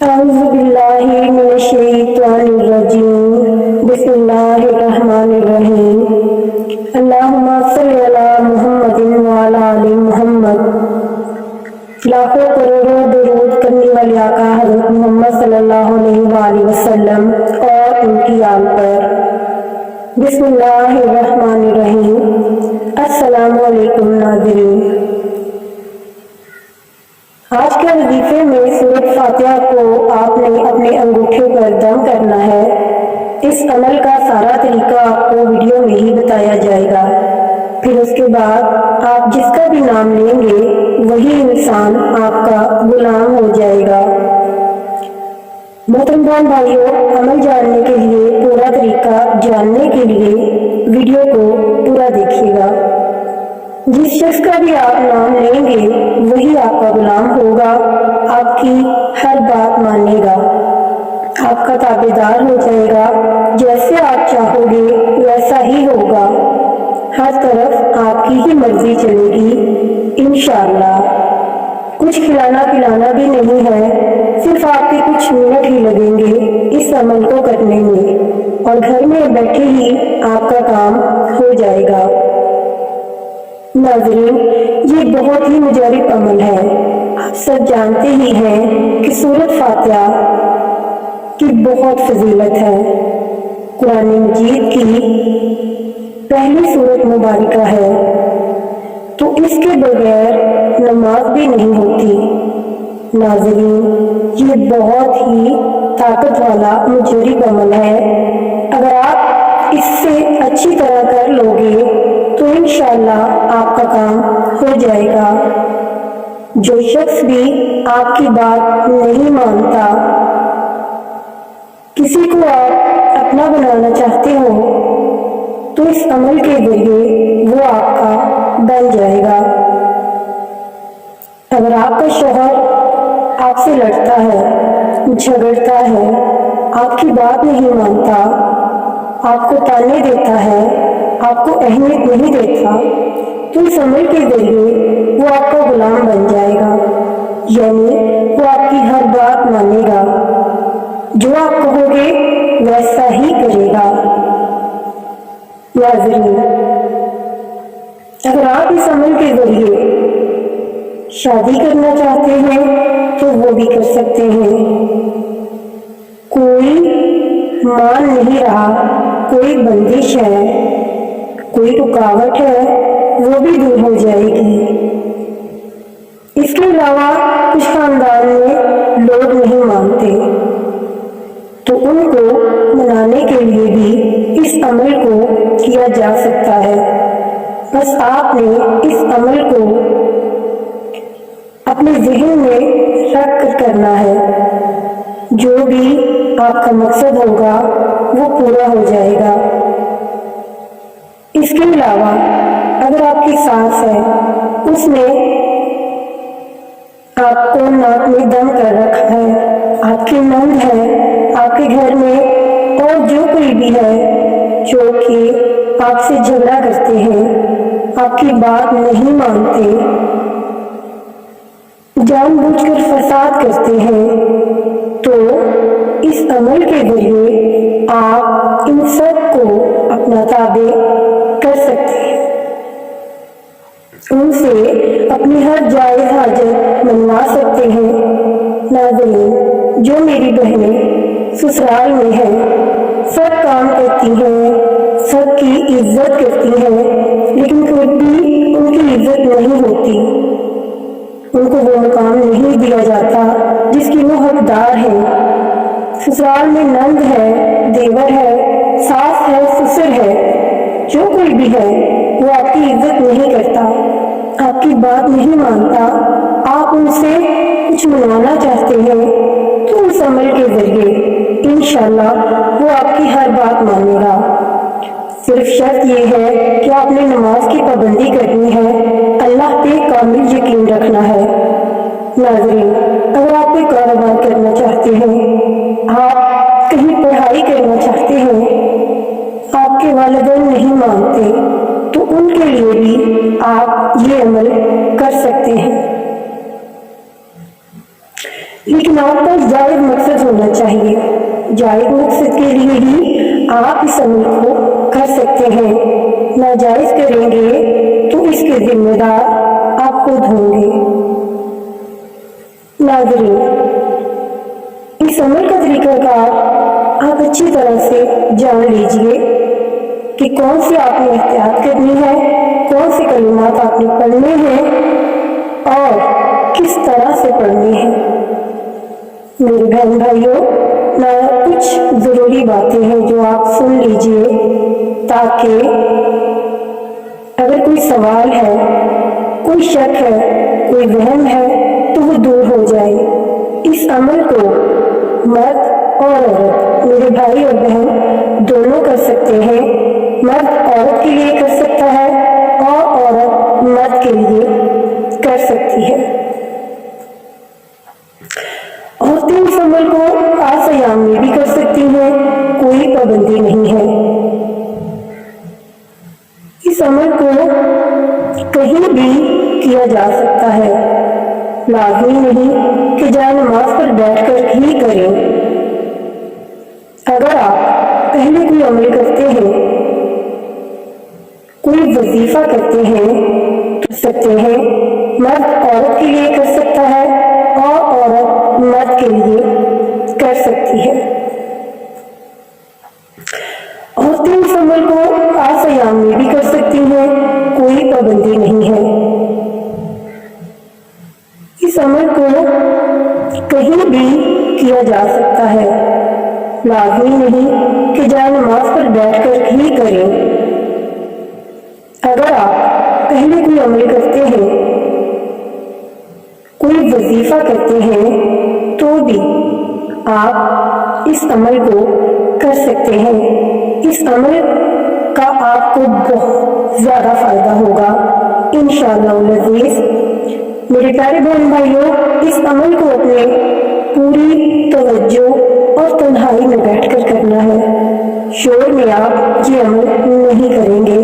اعوذ باللہ من الشیطان الرجیم بسم اللہ الرحمن الرحیم اللہم صلی علی محمد وعلی آل محمد۔ لاکھوں کروڑوں درود کرنے والے آقا حضرت محمد صلی اللہ علیہ وآلہ وسلم اور ان کی آل پر۔ بسم اللہ الرحمن الرحیم۔ السلام علیکم ناظرین، آج کے وظیفے میں سورۃ فاتحہ کو آپ نے اپنے انگوٹھے پر دم کرنا ہے۔ اس عمل کا سارا طریقہ آپ کو ویڈیو میں ہی بتایا جائے گا۔ پھر اس کے بعد آپ جس کا بھی نام لیں گے وہی انسان آپ کا غلام ہو جائے گا۔ محترم بہن بھائیوں، عمل جاننے کے لیے، پورا طریقہ جاننے کے لیے ویڈیو کو پورا دیکھیے گا۔ جس شخص کا بھی آپ نام لیں گے وہی آپ کا غلام ہوگا، آپ کی ہر بات مانے گا، آپ کا تابعدار ہو جائے گا۔ جیسے آپ چاہو گے ویسا ہی ہوگا، ہر طرف آپ کی ہی مرضی چلے گی انشاءاللہ۔ کچھ کھلانا پلانا بھی نہیں ہے، صرف آپ کے کچھ منٹ ہی لگیں گے اس عمل کو کرنے میں، اور گھر میں بیٹھے ہی آپ کا کام ہو جائے گا۔ ناظرین، یہ بہت ہی مجرب عمل ہے۔ آپ سب جانتے ہی ہیں کہ سورۃ فاتحہ کی بہت فضیلت ہے، قرآن مجید کی پہلی سورۃ مبارکہ ہے، تو اس کے بغیر نماز بھی نہیں ہوتی۔ ناظرین، یہ بہت ہی طاقت والا مجرب عمل ہے۔ اگر آپ اس سے اچھی طرح کر لو گے تو انشاءاللہ آپ کا کام ہو جائے گا۔ جو شخص بھی آپ کی بات نہیں مانتا، کسی کو آپ اپنا بنانا چاہتے ہو، تو اس عمل کے ذریعے وہ آپ کا بن جائے گا۔ اگر آپ کا شوہر آپ سے لڑتا ہے، جھگڑتا ہے، آپ کی بات نہیں مانتا، آپ کو تانے دیتا ہے، آپ کو اہمیت نہیں دیتا، تو اس عمل کے ذریعے وہ آپ کا غلام بن جائے گا، یعنی وہ آپ کی ہر بات مانے گا، جو آپ کہو گے ویسا ہی کرے گا۔ ناظرین، اگر آپ اس عمل کے ذریعے شادی کرنا چاہتے ہیں تو وہ بھی کر سکتے ہیں۔ کوئی مان نہیں رہا، کوئی بندش ہے، کوئی رکاوٹ ہے، وہ بھی دور ہو جائے گی۔ اس کے علاوہ کچھ خاندان میں لوگ نہیں مانتے، تو ان کو منانے کے لیے بھی اس عمل کو کیا جا سکتا ہے۔ بس آپ نے اس عمل کو اپنے ذہن میں رکھ کر کرنا ہے، جو بھی آپ کا مقصد ہوگا وہ پورا ہو جائے گا۔ اس کے علاوہ اگر آپ کی سانس ہے، اس نے آپ کو ناک میں دم کر رکھا ہے، آپ کی نند ہے، آپ کے گھر میں اور جو کوئی بھی ہے جو کہ آپ سے جھگڑا کرتے ہیں، آپ کی بات نہیں مانتے، جان بوجھ کر فساد کرتے ہیں، تو اس عمل کے ذریعے آپ ان سب کو اپنا تابع کر سکتے ہیں، ان سے اپنی ہر جائز حاجت منوا سکتے ہیں۔ ناظرین، جو میری بہنیں سسرال میں ہیں، سب کام کرتی ہیں، سب کی عزت کرتی ہیں، لیکن خود بھی ان کی عزت نہیں ہوتی، ان کو وہ مقام نہیں دیا جاتا جس کی وہ حقدار ہے۔ سسرال میں نند ہے، دیور ہے، ساس ہے، سسر ہے، جو کوئی بھی ہے وہ آپ کی عزت نہیں کرتا، آپ کی بات نہیں مانتا، آپ ان سے کچھ منوانا چاہتے ہیں، تو اس عمل کے ذریعے انشاءاللہ وہ آپ کی ہر بات مانے گا۔ صرف شرط یہ ہے کہ آپ نے نماز کی پابندی کرنی ہے، اللہ پہ کامل یقین رکھنا ہے۔ ناظرین، اگر آپ کوئی کاروبار کرنا چاہتے ہیں، آپ کہیں پڑھائی کرنا چاہتے ہیں، آپ کے والدین نہیں مانتے، تو ان کے لیے بھی آپ یہ عمل کر سکتے ہیں۔ لیکن آپ کا جائز مقصد ہونا چاہیے. جائز مقصد کے لیے ہی آپ اس عمل کو کر سکتے ہیں. ناجائز کریں گے تو اس کے ذمہ دار آپ خود ہوں گے. ناظرین، اس عمل کا طریقہ کار آپ اچھی طرح سے جان لیجئے کہ کون سی آپ نے احتیاط کرنی ہے، کون سے کلمات آپ نے پڑھنے ہیں اور کس طرح سے پڑھنے ہیں. میرے بہن بھائیوں، کچھ ضروری باتیں ہیں جو آپ سن لیجئے تاکہ اگر کوئی سوال ہے، کوئی شک ہے، کوئی وہم ہے تو وہ دور ہو جائے. اس عمل کو مرد اور عورت، میرے بھائی اور بہن دونوں کر سکتے ہیں. مرد عورت کے لیے کر سکتا ہے اور عورت مرد کے لیے کر سکتی ہے. عورتیں اس عمل کو خاص ایام میں بھی کر سکتی ہیں، کوئی پابندی نہیں ہے. اس عمل کو کہیں بھی کیا جا سکتا ہے، لازمی نہیں کہ جائے نماز پر بیٹھ کر ہی کریں. اگر آپ پہلے کوئی عمل کرتے ہیں، کوئی وظیفہ کرتے ہیں تو سکتے ہیں. مرد عورت کے لیے کر سکتا ہے اور عورت مرد کے لیے کر سکتی ہے. عورتیں اس عمل کو خاص ایام میں بھی کر سکتی ہیں، کوئی پابندی نہیں ہے. اس عمل کو کہیں بھی کیا جا سکتا ہے، لازمی نہیں کہ جائے نماز پر بیٹھ کر ہی کریں. اگر آپ پہلے کوئی عمل کرتے ہیں، کوئی وظیفہ کرتے ہیں تو بھی آپ اس عمل کو کر سکتے ہیں. اس عمل کا آپ کو بہت زیادہ فائدہ ہوگا انشاءاللہ العزیز. میرے پیارے بہن بھائیوں، اس عمل کو اپنے پوری توجہ اور تنہائی میں بیٹھ کر کرنا ہے. شور میں آپ یہ عمل نہیں کریں گے.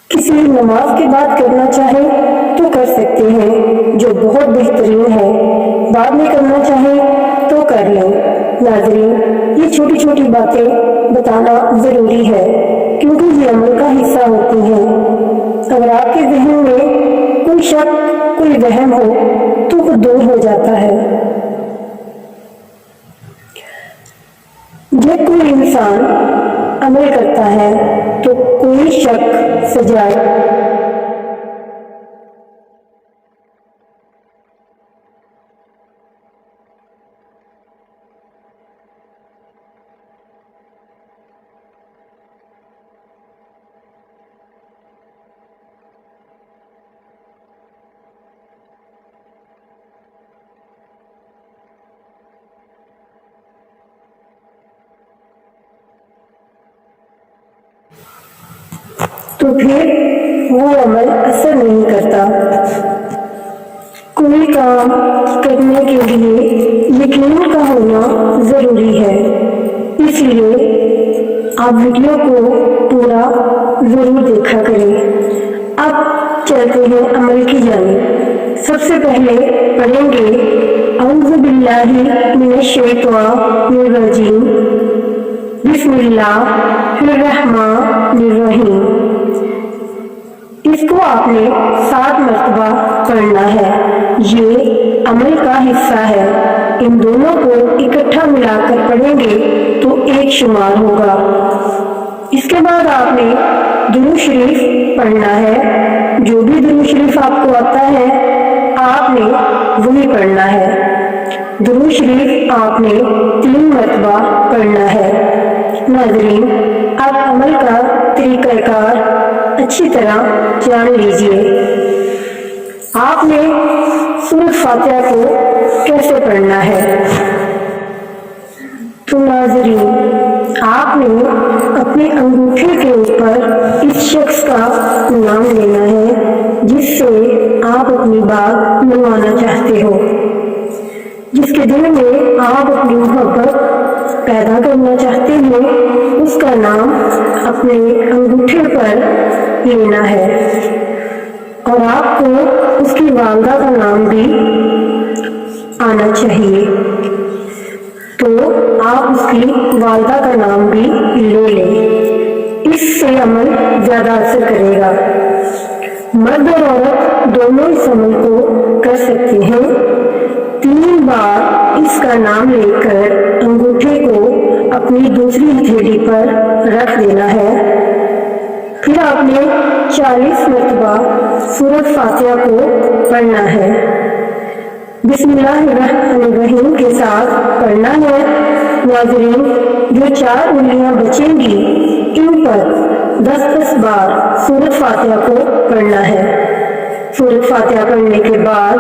کسی نماز کے بعد کرنا چاہیں تو کر سکتے ہیں، جو بہت بہترین ہے. بعد میں کرنا چاہیں تو کر لیں. ناظرین، یہ چھوٹی چھوٹی باتیں بتانا ضروری ہے کیونکہ یہ عمل کا حصہ ہوتی ہیں. اگر آپ کے ذہن میں کوئی شک، کوئی وہم ہو تو وہ دور ہو جاتا ہے. جب کوئی انسان عمل کرتا ہے تو کوئی شک سجائے تو پھر وہ عمل اثر نہیں کرتا. کوئی کام کرنے کے لیے یقین کا ہونا ضروری ہے، اس لیے آپ ویڈیو کو پورا ضرور دیکھا کریں. اب چلتے ہیں عمل کی جانب. سب سے پہلے پڑھیں گے اعوذ باللہ من الشیطان الرجیم، بسم اللہ الرحمن الرحیم. اس کو آپ نے 7 مرتبہ پڑھنا ہے. یہ عمل کا حصہ ہے. ان دونوں کو اکٹھا ملا کر پڑھیں گے تو ایک شمار ہوگا. اس کے بعد آپ نے درود شریف پڑھنا ہے. جو بھی درود شریف آپ کو آتا ہے آپ نے وہی پڑھنا ہے. درود شریف آپ نے 3 مرتبہ پڑھنا ہے. ناظرین، اب عمل کا طریقہ کار اچھی طرح جان لیجئے. آپ نے سورۃ فاتحہ کو کیسے پڑھنا ہے؟ تو ناظرین، آپ نے اپنے انگوٹھے کے اوپر اس شخص کا نام لینا ہے جس سے آپ اپنی بات منوانا چاہتے ہو، جس کے دل میں آپ اپنی محبت پیدا کرنا چاہتے ہیں. اس کا نام اپنے انگوٹھے پر لینا ہے. اور آپ کو اس کی والدہ کا نام بھی آنا چاہیے، تو آپ اس کی والدہ کا نام بھی لے لیں، اس سے عمل زیادہ اثر کرے گا۔ مرد اور عورت دونوں اس عمل کو کر سکتے ہیں۔ 3 بار اس کا نام لے کر انگوٹھے کو اپنی دوسری ہتھیلی پر رکھ دینا ہے، پھر آپ نے 40 مرتبہ سورۃ فاتحہ کو پڑھنا ہے۔ بسم اللہ الرحمن الرحیم کے ساتھ پڑھنا ہے۔ ناظرین، جو 4 انگلیاں بچیں گی ان پر 10 بار سورۃ فاتحہ کو پڑھنا ہے۔ سورۃ فاتحہ پڑھنے کے بعد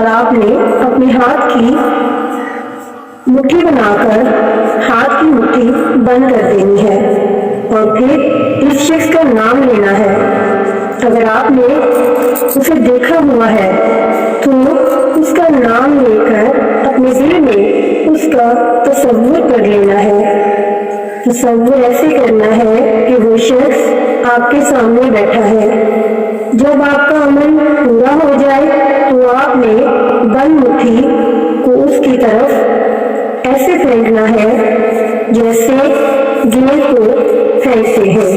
آپ نے اپنے ہاتھ کی مٹھی بنا کر ہاتھ کی مٹھی بند کر دینی ہے اور پھر اس شخص کا نام لینا ہے۔ اگر آپ نے اسے دیکھا ہوا ہے تو اس کا نام لے کر اپنے دل میں اس کا تصور کر لینا ہے۔ تصور ایسے کرنا ہے کہ وہ شخص آپ کے سامنے بیٹھا ہے۔ جب آپ کا عمل پورا ہو جائے تو آپ نے بند مٹھی کو اس کی طرف ایسے پھینکنا ہے جیسے گیند کو پھینکتے ہیں۔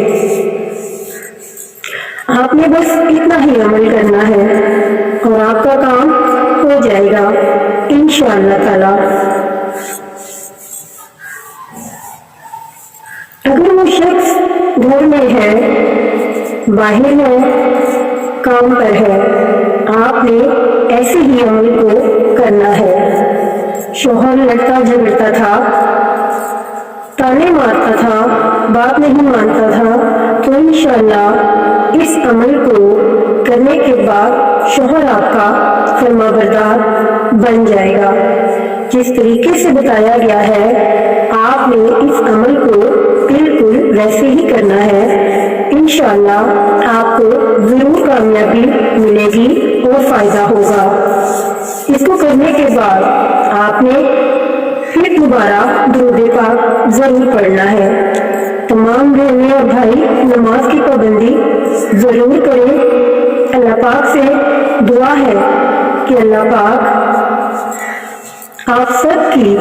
آپ نے بس اتنا ہی عمل کرنا ہے اور آپ کا کام ہو جائے گا انشاءاللہ تعالی۔ اگر وہ شخص گھر میں ہے، باہر ہے، کام پر ہے، آپ نے ایسے ہی عمل کو کرنا ہے۔ شوہر لڑتا جھگڑتا تھا، تانے مارتا تھا، بات نہیں مانتا تھا، تو انشاءاللہ اس عمل کو کرنے کے بعد شوہر آپ کا فرما بردار بن جائے گا۔ جس طریقے سے بتایا گیا ہے آپ نے اس عمل کو بالکل ویسے ہی کرنا ہے۔ انشاءاللہ آپ کو ضرور کامیابی ملے گی اور فائدہ ہوگا۔ اس کو کرنے کے بعد آپ نے پھر دوبارہ درود پاک ضرور پڑھنا ہے۔ تمام بہنیں اور بھائی نماز کی پابندی ضرور کریں۔ اللہ پاک سے دعا ہے کہ اللہ پاک آپ سب کی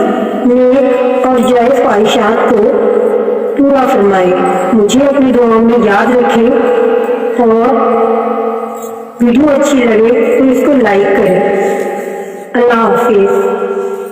نیک اور جائز خواہشات کو پورا فرمائے۔ مجھے اپنی دعاؤں میں یاد رکھیں اور ویڈیو اچھی لگے تو اس کو لائک کریں۔ اللہ حافظ۔